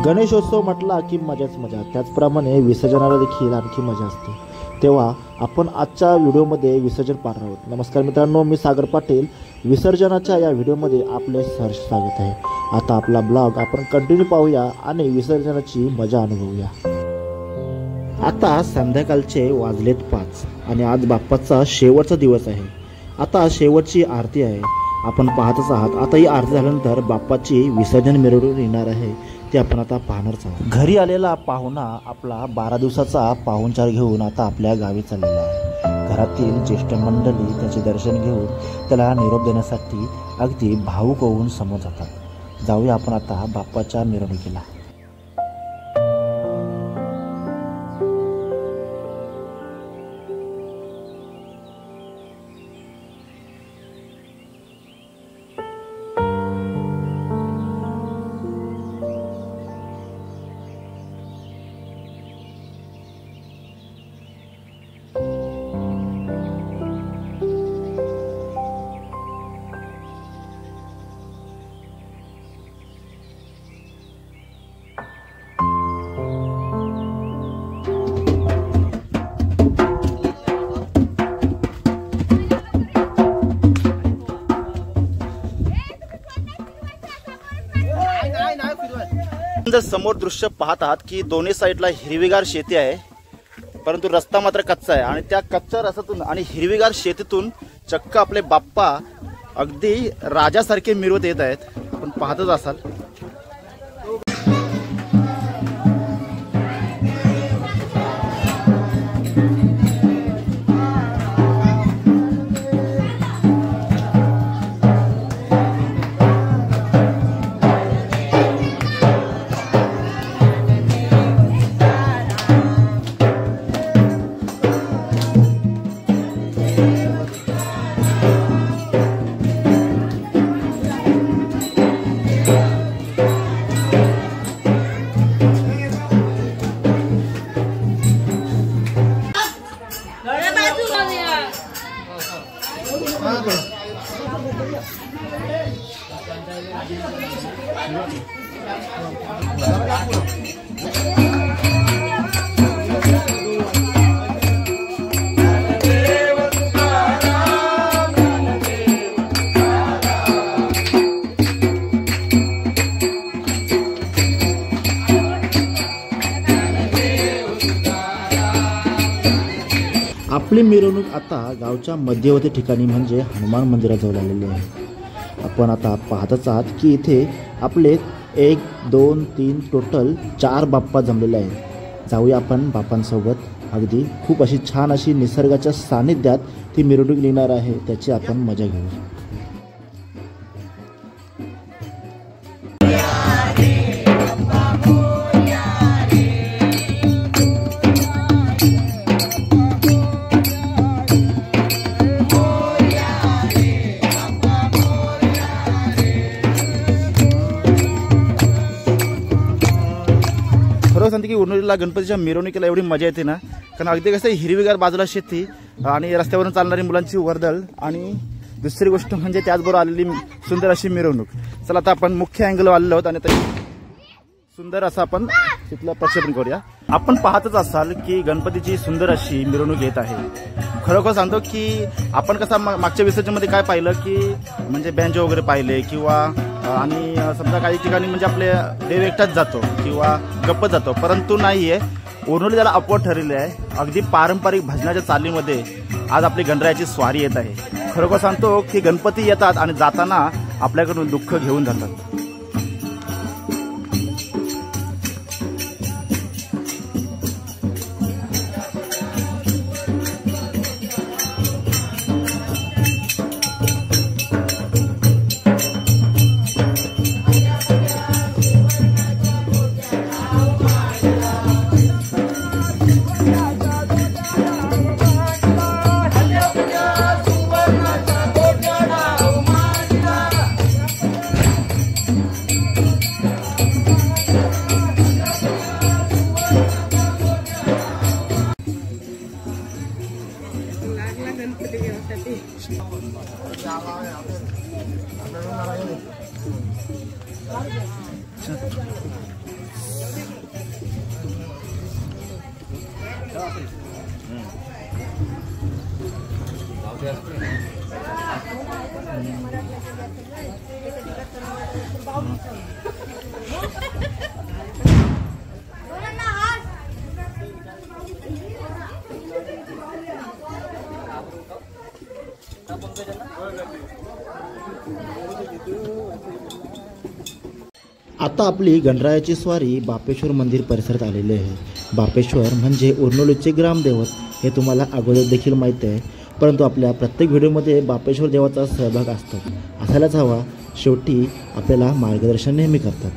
गणेशोत्सव म्हटला की मजाच मजा, त्याचप्रमाणे विसर्जनाला देखील आणखी मजा असते। तेव्हा आपण आजच्या व्हिडिओमध्ये विसर्जन पाहणार आहोत। नमस्कार मित्रांनो, मी सागर पाटील। विसर्जनाच्या या व्हिडिओमध्ये आपले सहर्ष स्वागत आहे। आता आपला ब्लॉग आपण कंटिन्यू पाहूया आणि विसर्जनाची मजा अनुभवूया। आता संध्याकाळचे वाजलेत 5 आणि आज बाप्पाचा शेवटचा दिवस आहे। आता शेवटची आरती आहे, आपण पाहतच आहात। आता ही आरती झाल्यानंतर बाप्पाची विसर्जन मिरवणूक येणार आहे, ते आपण आता पाहणारच आहोत। घरी आलेला पाहुणा आपला 12 दिवसाचा पाहुणचार घेऊन आता आपल्या गावी चाललेला आहे। घरातील ज्येष्ठ मंडळी त्याचे दर्शन घेऊन त्याला निरोप देण्यासाठी अगदी भावुक होऊन समोर जातात। जाऊया आपण आता बाप्पाच्या मिरवणुकीला। समोर दृश्य पाहत आहात की दोन्ही साईडला हिरवीगार शेती आहे, परंतु रस्ता मात्र कच्चा आहे आणि त्या कच्च्या रस्त्यातून आणि हिरवीगार शेतीतून चक्क आपले बाप्पा अगदी राजासारखे मिरवत येत आहेत। आपण पाहतच असाल। आपली मिरवणूक आता गावच्या मध्यवर्ती ठिकाणी म्हणजे हनुमान मंदिराजवळ आलेली आहे। आपण आता पाहतच आहात की इथे आपले 1 2 3 टोटल 4 बाप्पा जमलेले आहेत। जाऊया आपण बाप्पांसोबत। अगदी खूप अशी छान अशी निसर्गाच्या सानिध्यात ती मिरवणूक निघणार आहे, त्याची आपण मजा घेऊ। सांगते की उन्हाळ्याला गणपतीच्या मिरवणुकीला एवढी मजा येते ना, कारण अगदी कसं हिरवीगार बाजूला शेती आणि रस्त्यावरून चालणारी मुलांची वर्दळ आणि दुसरी गोष्ट म्हणजे त्याचबरोबर आलेली सुंदर अशी मिरवणूक। चला आता आपण मुख्य अँगल आलेलो आहोत आणि सुंदर असं आपण तिथलं प्रक्षेपण करूया। आपण पाहतच असाल की गणपतीची सुंदर अशी मिरवणूक येत आहे। खरोखर सांगतो की आपण कसं मागच्या विसर्जनमध्ये काय पाहिलं की म्हणजे बँजो वगैरे पाहिले किंवा आणि समजा काही ठिकाणी म्हणजे आपले देव एकटाच जातो किंवा गप्प जातो, परंतु नाहीये। ओरनोली त्याला अपवाद ठरलेले आहे। अगदी पारंपरिक भजनाच्या चालीमध्ये आज आपली गणरायाची स्वारी येत आहे। खरोखर सांगतो की गणपती येतात आणि जाताना आपल्याकडून दुःख घेऊन जातात। आता आपली गणरायाची स्वारी बापेश्वर मंदिर परिसरात आलेली आहे। बापेश्वर म्हणजे उर्नोलीचे ग्रामदैवत हे तुम्हाला अगोदर देखील माहीत आहे, परंतु आपल्या प्रत्येक व्हिडिओमध्ये बापेश्वर देवाचा सहभाग असतो, असायलाच हवा। शेवटी आपल्याला मार्गदर्शन नेहमी करतात।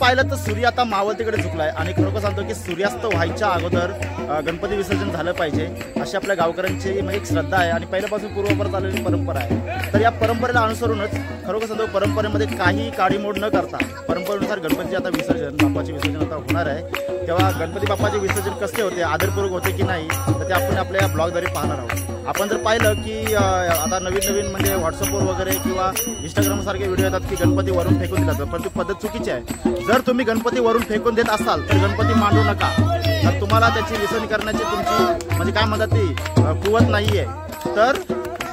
पाहिलं तर सूर्य आता मावळतीकडे झुकलाय आणि खरोखर सांगतो की सूर्यास्त व्हायच्या अगोदर गणपती विसर्जन झालं पाहिजे अशी आपल्या गावकऱ्यांची एक श्रद्धा आहे आणि पहिल्यापासून पूर्वपरत आलेली परंपरा आहे। तर या परंपरेला अनुसरूनच खरोखर सांगतो परंपरेमध्ये काही काडीमोड न करता परंपरेनुसार गणपतीचे आता विसर्जन बाप्पाचे विसर्जन आता होणार आहे। तेव्हा गणपती बाप्पाचे विसर्जन कसे होते, आदरपूर्वक होते की नाही, तर ते आपण आपल्या ब्लॉगद्वारे पाहणार आहोत। आपण जर पाहिलं की आता नवीन नवीन म्हणजे व्हॉट्सअपवर वगैरे किंवा इंस्टाग्रामसारखे व्हिडिओ येतात की गणपती वरून फेकून दिला जातो, पण ती पद्धत चुकीची आहे। जर तुम्ही गणपती वरून फेकून देत असाल तर गणपती मांडू नका, तर तुम्हाला त्याची विसर्जन करण्याची तुमची म्हणजे काय म्हणतात ती कुवत नाही आहे। तर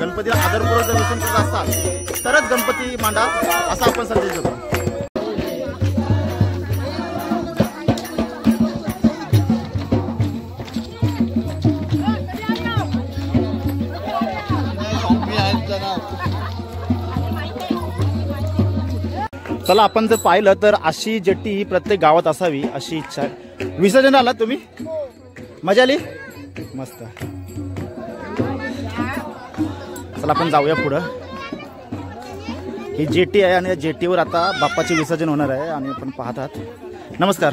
गणपतीला आदरपूर्वक जर विसर्जन करत असाल तरच गणपती मांडा असा आपण संदेश देतो। चला आपण जर पाहिलं तर अशी जेट्टी ही प्रत्येक गावात असावी अशी इच्छा आहे। विसर्जन आला तुम्ही, मजा आली, मस्त। चला आपण जाऊया पुढं। ही जेटी आहे आणि या जेटीवर आता बाप्पाचे विसर्जन होणार आहे आणि आपण पाहतात. नमस्कार.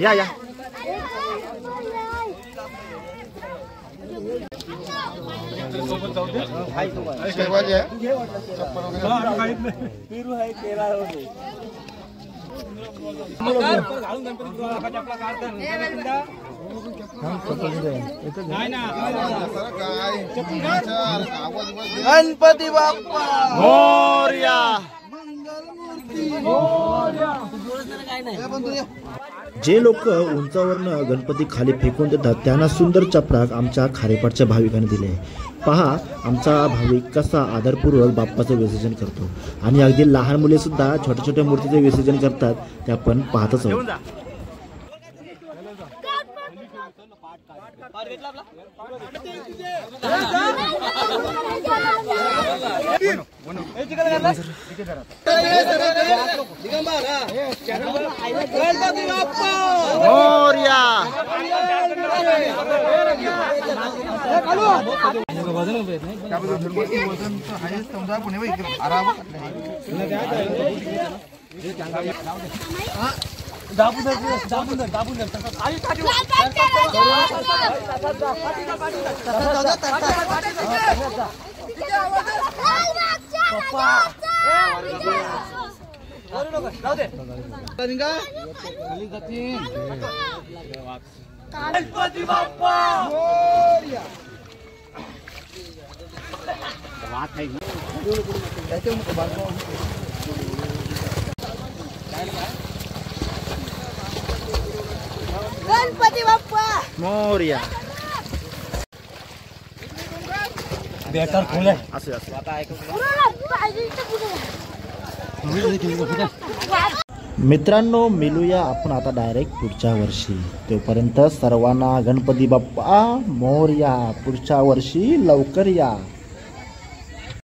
या या. गणपती बाप्पा मोरया. जे लोक उंचावरनं गणपती खाली फेकून देतात त्यांना सुंदर चपराक आमच्या खारेपाटच्या भाविकांनी दिले. पहा आमचा भाविक कसा आदरपूर्वक बाप्पाचं विसर्जन करतो आणि अगदी लहान मुले सुद्धा छोट्या छोट्या मूर्तीचे विसर्जन करतात ते आपण पाहतच आहोत. गणपती बाप्पा मोरया. गणपती बाप्पा गणपती बाप्पा मोरया. बेकार खोले असं असं. मित्रांनो मिळूया आपण आता डायरेक्ट पुढच्या वर्षी. तोपर्यंत सर्वांना गणपती बाप्पा मोरया. पुढच्या वर्षी लवकर या.